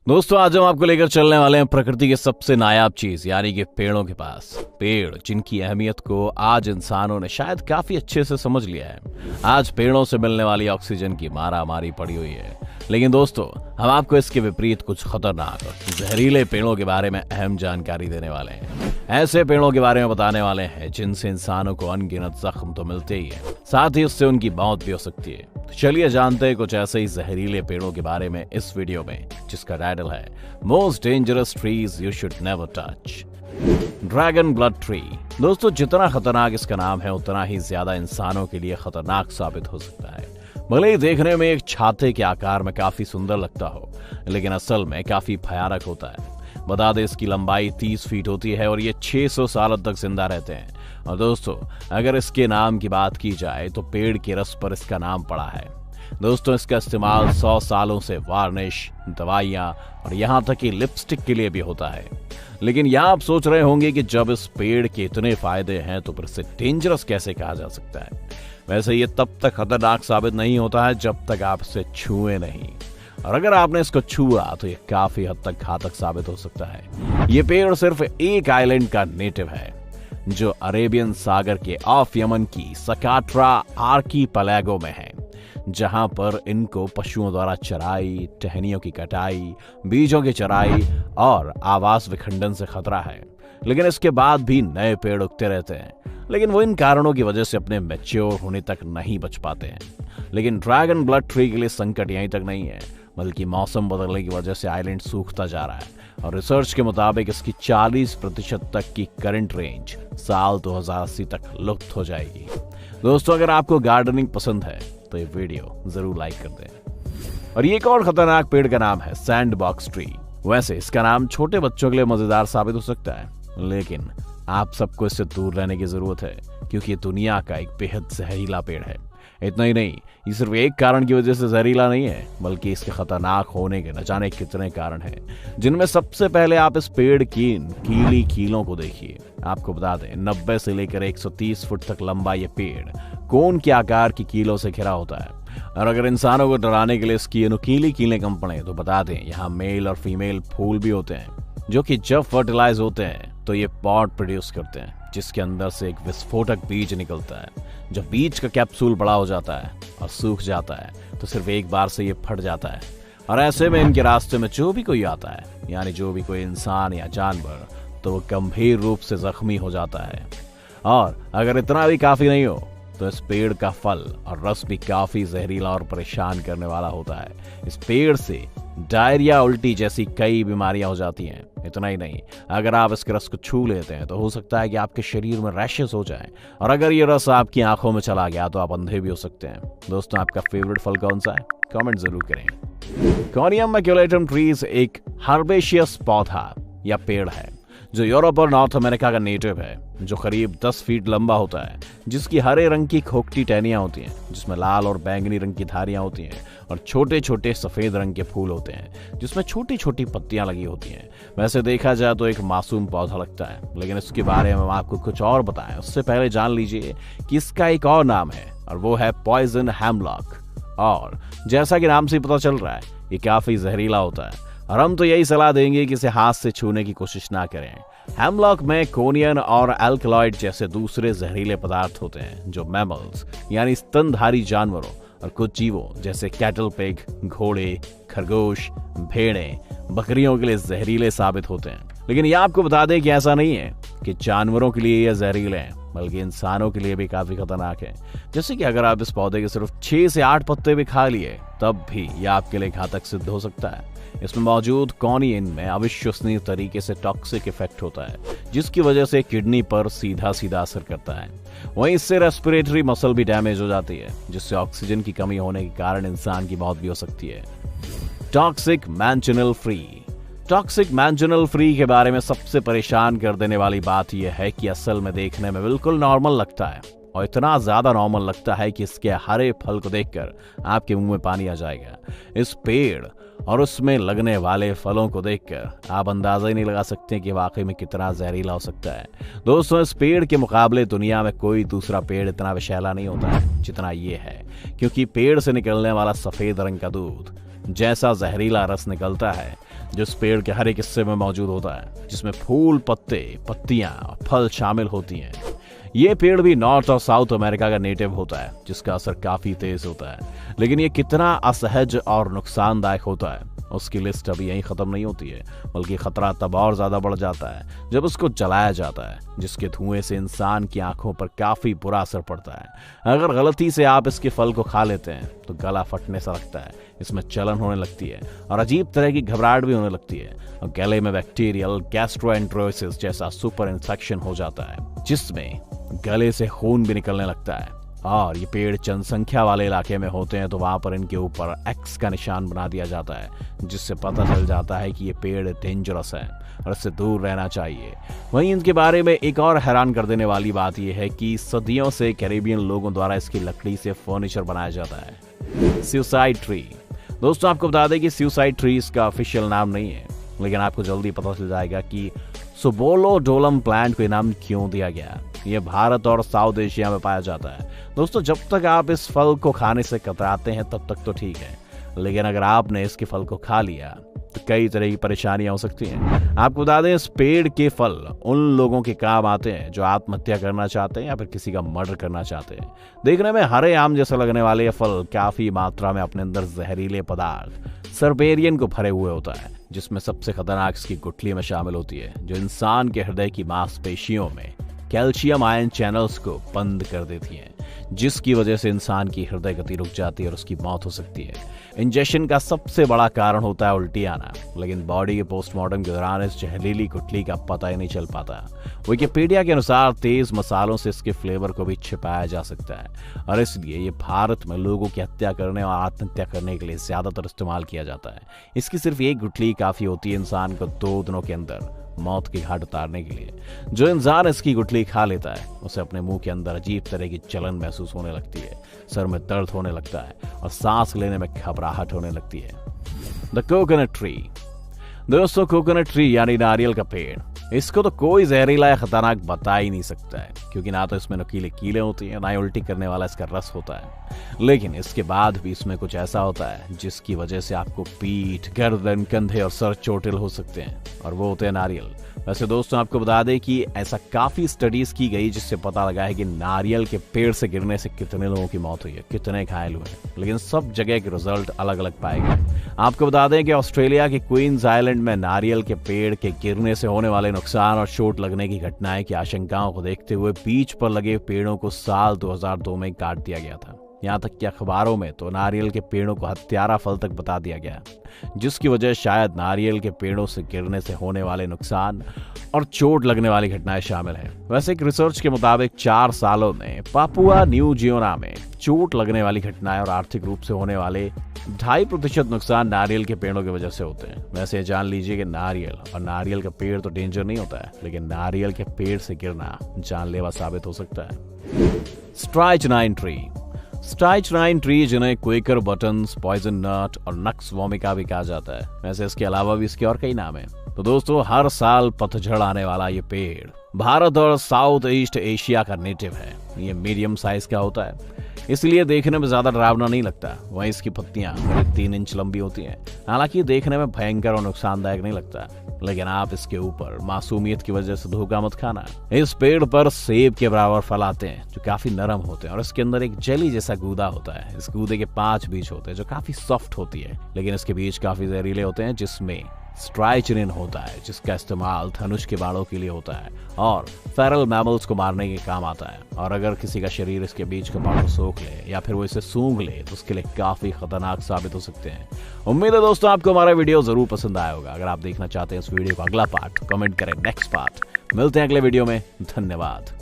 दोस्तों आज हम आपको लेकर चलने वाले हैं प्रकृति के सबसे नायाब चीज यानी कि पेड़ों के पास। पेड़ जिनकी अहमियत को आज इंसानों ने शायद काफी अच्छे से समझ लिया है। आज पेड़ों से मिलने वाली ऑक्सीजन की मारामारी पड़ी हुई है, लेकिन दोस्तों हम आपको इसके विपरीत कुछ खतरनाक जहरीले पेड़ों के बारे में अहम जानकारी देने वाले हैं। ऐसे पेड़ों के बारे में बताने वाले हैं जिनसे इंसानों को अनगिनत जख्म तो मिलते ही है, साथ ही उससे उनकी मौत भी हो सकती है। तो चलिए जानते हैं कुछ ऐसे ही जहरीले पेड़ों के बारे में इस वीडियो में, जिसका टाइटल है most dangerous trees you should never touch. Dragon blood tree. दोस्तों जितना खतरनाक इसका नाम है उतना ही ज्यादा इंसानों के लिए खतरनाक साबित हो सकता है। भले ही देखने में एक छाते के आकार में काफी सुंदर लगता हो, लेकिन असल में काफी भयानक होता है। बता दें इसकी लंबाई 30 फीट होती है और ये 600 साल तक जिंदा रहते हैं। और दोस्तों अगर इसके नाम की बात की जाए तो पेड़ के रस पर इसका नाम पड़ा है। दोस्तों इसका इस्तेमाल 100 सालों से वार्निश, दवाइयां और यहाँ तक कि लिपस्टिक के लिए भी होता है। लेकिन यहाँ आप सोच रहे होंगे कि जब इस पेड़ के इतने फायदे हैं तो फिर इसे डेंजरस कैसे कहा जा सकता है। वैसे ये तब तक खतरनाक साबित नहीं होता है जब तक आप इसे छुए नहीं, और अगर आपने इसको छुआ तो ये काफी हद तक घातक साबित हो सकता है। ये पेड़ सिर्फ एक आइलैंड का नेटिव है जो अरेबियन सागर के ऑफ यमन की सकाट्रा आर्कीपेलागो में है, जहां पर इनको पशुओं द्वारा चराई, टहनियों की कटाई, बीजों की चराई और आवास विखंडन से खतरा है। लेकिन इसके बाद भी नए पेड़ उगते रहते हैं, लेकिन वो इन कारणों की वजह से अपने मैच्योर होने तक नहीं बच पाते हैं। लेकिन ड्रैगन ब्लड ट्री के लिए संकट यहीं तक नहीं है, बल्कि मौसम बदलने की वजह से आइलैंड सूखता जा रहा है और रिसर्च के मुताबिक इसकी 40% तक की करंट रेंज साल 2080 तक लुप्त हो जाएगी। दोस्तों अगर आपको गार्डनिंग पसंद है तो ये वीडियो जरूर लाइक कर दें। और ये एक और खतरनाक पेड़ का नाम है सैंड बॉक्स ट्री। वैसे इसका नाम छोटे बच्चों के लिए मजेदार साबित हो सकता है, लेकिन आप सबको इससे दूर रहने की जरूरत है क्योंकि ये दुनिया का एक बेहद जहरीला पेड़ है। इतना ही नहीं, ये सिर्फ एक कारण की वजह से जहरीला नहीं है, बल्कि इसके खतरनाक होने के न जाने कितने कारण हैं, जिनमें सबसे पहले आप इस पेड़ की कीली कीलों को देखिए। आपको बता दें 90 से लेकर 130 फुट तक लंबा ये पेड़ कोन के आकार की कीलों से घिरा होता है। और अगर इंसानों को डराने के लिए इसकी नुकीली कीलें कम पड़े तो बता दें यहाँ मेल और फीमेल फूल भी होते हैं, जो कि जब फर्टिलाइज होते हैं तो ये पॉड प्रोड्यूस करते हैं, जिसके अंदर से एक विस्फोटक बीज निकलता है। जब बीज का कैप्सूल बड़ा हो जाता है और सूख जाता है तो सिर्फ एक बार से ये फट जाता है, और ऐसे में इनके रास्ते में जो भी कोई आता है, यानी जो भी कोई इंसान या जानवर, तो वो गंभीर रूप से जख्मी हो जाता है। और अगर इतना भी काफी नहीं हो तो इस पेड़ का फल और रस भी काफी जहरीला और परेशान करने वाला होता है। इस पेड़ से डायरिया, उल्टी जैसी कई बीमारियां हो जाती हैं। इतना ही नहीं, अगर आप इसके रस को छू लेते हैं तो हो सकता है कि आपके शरीर में रैशेस हो जाएं, और अगर ये रस आपकी आंखों में चला गया तो आप अंधे भी हो सकते हैं। दोस्तों आपका फेवरेट फल कौन सा है? कमेंट जरूर करें। कॉनियम मैक्यूलेटम ट्रीज एक हर्बेशियस पौधा या पेड़ है जो यूरोप और नॉर्थ अमेरिका का नेटिव है, जो करीब 10 फीट लंबा होता है, जिसकी हरे रंग की खोखटी टहनियां होती हैं, जिसमें लाल और बैंगनी रंग की धारियां होती हैं, और छोटे छोटे सफेद रंग के फूल होते हैं जिसमें छोटी छोटी पत्तियां लगी होती हैं। वैसे देखा जाए तो एक मासूम पौधा लगता है, लेकिन इसके बारे में हम आपको कुछ और बताएं उससे पहले जान लीजिए कि इसका एक और नाम है, और वो है पॉइजन हेमलॉक। और जैसा कि नाम से पता चल रहा है ये काफी जहरीला होता है, और हम तो यही सलाह देंगे कि इसे हाथ से छूने की कोशिश ना करें। हेमलॉक में कोनियन और एल्कलॉइड जैसे दूसरे जहरीले पदार्थ होते हैं जो मैमल्स यानी स्तनधारी जानवरों और कुछ जीवों जैसे कैटल पिग, घोड़े, खरगोश, भेड़ें, बकरियों के लिए जहरीले साबित होते हैं। लेकिन यह आपको बता दें कि ऐसा नहीं है कि जानवरों के लिए यह जहरीले हैं, बल्कि इंसानों के लिए भी काफी खतरनाक है। जैसे कि अगर आप इस पौधे के सिर्फ 6 से 8 पत्ते भी खा लिए तब भी यह आपके लिए घातक सिद्ध हो सकता है। इसमें मौजूद कॉनियन में अविश्वसनीय तरीके से टॉक्सिक इफेक्ट होता है, जिसकी वजह से किडनी पर सीधा सीधा असर करता है। वहीं इससे रेस्पिरेटरी मसल भी डैमेज हो जाती है, जिससे ऑक्सीजन की कमी होने के कारण इंसान की मौत भी हो सकती है। टॉक्सिक मैंचनल फ्री। टॉक्सिक मैंचनल फ्री के बारे में सबसे परेशान कर देने वाली बात यह है कि असल में देखने में बिल्कुल नॉर्मल लगता है, और इतना ज्यादा नॉर्मल लगता है कि इसके हरे फल को देखकर आपके मुंह में पानी आ जाएगा। इस पेड़ और उसमें लगने वाले फलों को देखकर आप अंदाजा ही नहीं लगा सकते कि वाकई में कितना जहरीला हो सकता है। दोस्तों इस पेड़ के मुकाबले दुनिया में कोई दूसरा पेड़ इतना विषैला नहीं होता है जितना ये है, क्योंकि पेड़ से निकलने वाला सफेद रंग का दूध जैसा जहरीला रस निकलता है, जो इस पेड़ के हर एक हिस्से में मौजूद होता है, जिसमें फूल, पत्ते, पत्तियां और फल शामिल होती हैं। ये पेड़ भी नॉर्थ और साउथ अमेरिका का नेटिव होता है, जिसका असर काफी तेज होता है। लेकिन ये कितना असहज और नुकसानदायक होता है, उसकी लिस्ट अभी यहीं खत्म नहीं होती है, बल्कि खतरा तब और ज्यादा बढ़ जाता है जब उसको जलाया जाता है, जिसके धुएं से इंसान की आंखों पर काफी बुरा असर पड़ता है। अगर गलती से आप इसके फल को खा लेते हैं तो गला फटने सा लगता है, इसमें जलन होने लगती है और अजीब तरह की घबराहट भी होने लगती है, और गले में बैक्टीरियल गैस्ट्रोएंटेरोसिस जैसा सुपर इन्फेक्शन हो जाता है, जिसमें गले से खून भी निकलने लगता है। और ये पेड़ जनसंख्या वाले इलाके में होते हैं तो वहां पर इनके ऊपर एक्स का निशान बना दिया जाता है, जिससे पता चल जाता है कि ये पेड़ डेंजरस है और इससे दूर रहना चाहिए। वहीं इनके बारे में एक और हैरान कर देने वाली बात यह है कि सदियों से कैरेबियन लोगों द्वारा इसकी लकड़ी से फर्नीचर बनाया जाता है। Suicide tree. दोस्तों, आपको बता दें कि सुसाइड ट्री इसका ऑफिशियल नाम नहीं है, लेकिन आपको जल्दी पता चल जाएगा कि सुबोलोडोलम प्लांट को नाम क्यों दिया गया। ये भारत और साउथ एशिया में पाया जाता है। दोस्तों, जब तक आप इस फल को खाने से कतराते हैं तब तक तो ठीक है, लेकिन अगर आपने इसके फल को खा लिया तो कई तरह की परेशानियां हो सकती हैं। आपको बता दें, इस पेड़ के फल उन लोगों के काम आते हैं जो आत्महत्या करना चाहते हैं या फिर किसी का मर्डर करना चाहते हैं। देखने में हरे आम जैसा लगने वाले ये फल काफी मात्रा में अपने अंदर जहरीले पदार्थ सर्पेरियन को भरे हुए होता है, जिसमें सबसे खतरनाक इसकी गुठली में शामिल होती है, जो इंसान के हृदय की मांसपेशियों में कैल्शियम आयन चैनल्स को बंद कर देती हैं, जिसकी वजह से इंसान की हृदय गति रुक जाती है और उसकी मौत हो सकती है। इंजेक्शन का सबसे बड़ा कारण होता है उल्टी आना, लेकिन बॉडी के पोस्टमार्टम के दौरान इस जहरीली गुठली का पता ही नहीं चल पाता। विकिपीडिया के अनुसार तेज मसालों से इसके फ्लेवर को भी छिपाया जा सकता है, और इसलिए ये भारत में लोगों की हत्या करने और आत्महत्या करने के लिए ज्यादातर इस्तेमाल किया जाता है। इसकी सिर्फ एक गुठली काफी होती है इंसान को 2 दिनों के अंदर मौत की घाट उतारने के लिए। जो इंसान इसकी गुठली खा लेता है उसे अपने मुंह के अंदर अजीब तरह की जलन महसूस होने लगती है, सर में दर्द होने लगता है और सांस लेने में घबराहट होने लगती है। The coconut tree. दोस्तों, कोकोनट ट्री यानी नारियल का पेड़, इसको तो कोई जहरीला या खतरनाक बता ही नहीं सकता है, क्योंकि ना तो इसमें नुकीले कीले होती हैं, ना ही उल्टी करने वाला इसका रस होता है। लेकिन इसके बाद भी इसमें कुछ ऐसा होता है जिसकी वजह से आपको पीठ, गर्दन, कंधे और सर चोटिल हो सकते हैं, और वो होते हैं नारियल। वैसे दोस्तों, आपको बता दें कि ऐसा काफी स्टडीज की गई जिससे पता लगा है कि नारियल के पेड़ से गिरने से कितने लोगों की मौत हुई है, कितने घायल हुए हैं, लेकिन सब जगह के रिजल्ट अलग अलग पाए गए। आपको बता दें कि ऑस्ट्रेलिया के क्वींस आइलैंड में नारियल के पेड़ के गिरने से होने वाले नुकसान और चोट लगने की घटनाएं की आशंकाओं को देखते हुए बीच पर लगे पेड़ों को साल 2002 में काट दिया गया था। यहाँ तक कि अखबारों में तो नारियल के पेड़ों को हत्यारा फल तक बता दिया गया, जिसकी वजह शायद नारियल के पेड़ों से गिरने से होने वाले नुकसान और चोट लगने वाली घटनाएं शामिल हैं। वैसे एक रिसर्च के मुताबिक 4 सालों में पापुआ न्यू गिनिया में चोट लगने वाली घटनाएं और आर्थिक रूप से होने वाले 2.5% नुकसान नारियल के पेड़ों की वजह से होते हैं। वैसे जान लीजिए कि नारियल और नारियल का पेड़ तो डेंजर नहीं होता है, लेकिन नारियल के पेड़ से गिरना जानलेवा साबित हो सकता है। स्ट्राइचनाइन ट्री। स्ट्राइचनाइन ट्री, जिन्हें क्वेकर बटन्स, पॉइजन नट और नक्स वोमिका भी कहा जाता है। वैसे इसके अलावा भी इसके और कई नाम हैं। तो दोस्तों, हर साल पतझड़ आने वाला ये पेड़ भारत और साउथ ईस्ट एशिया का नेटिव है। ये मीडियम साइज का होता है, इसलिए देखने में ज्यादा डरावना नहीं लगता। वहीं इसकी पत्तियां 3 इंच लंबी होती हैं। हालांकि देखने में भयंकर और नुकसानदायक नहीं लगता, लेकिन आप इसके ऊपर मासूमियत की वजह से धोखा मत खाना। इस पेड़ पर सेब के बराबर फल आते हैं जो काफी नरम होते हैं, और इसके अंदर एक जेली जैसा गूदा होता है। इस गूदे के 5 बीज होते हैं जो काफी सॉफ्ट होती है, लेकिन इसके बीज काफी जहरीले होते हैं, जिसमें स्ट्राइचनिन होता है, जिसका इस्तेमाल धनुष के बाड़ों के लिए होता है और फेरल मैमल्स को मारने के काम आता है। और अगर किसी का शरीर इसके बीज के बाड़ों सोख ले या फिर वो इसे सूंघ ले तो उसके लिए काफी खतरनाक साबित हो सकते हैं। उम्मीद है दोस्तों आपको हमारा वीडियो जरूर पसंद आया होगा। अगर आप देखना चाहते हैं इस वीडियो का अगला पार्ट, कमेंट करें नेक्स्ट पार्ट। मिलते हैं अगले वीडियो में। धन्यवाद।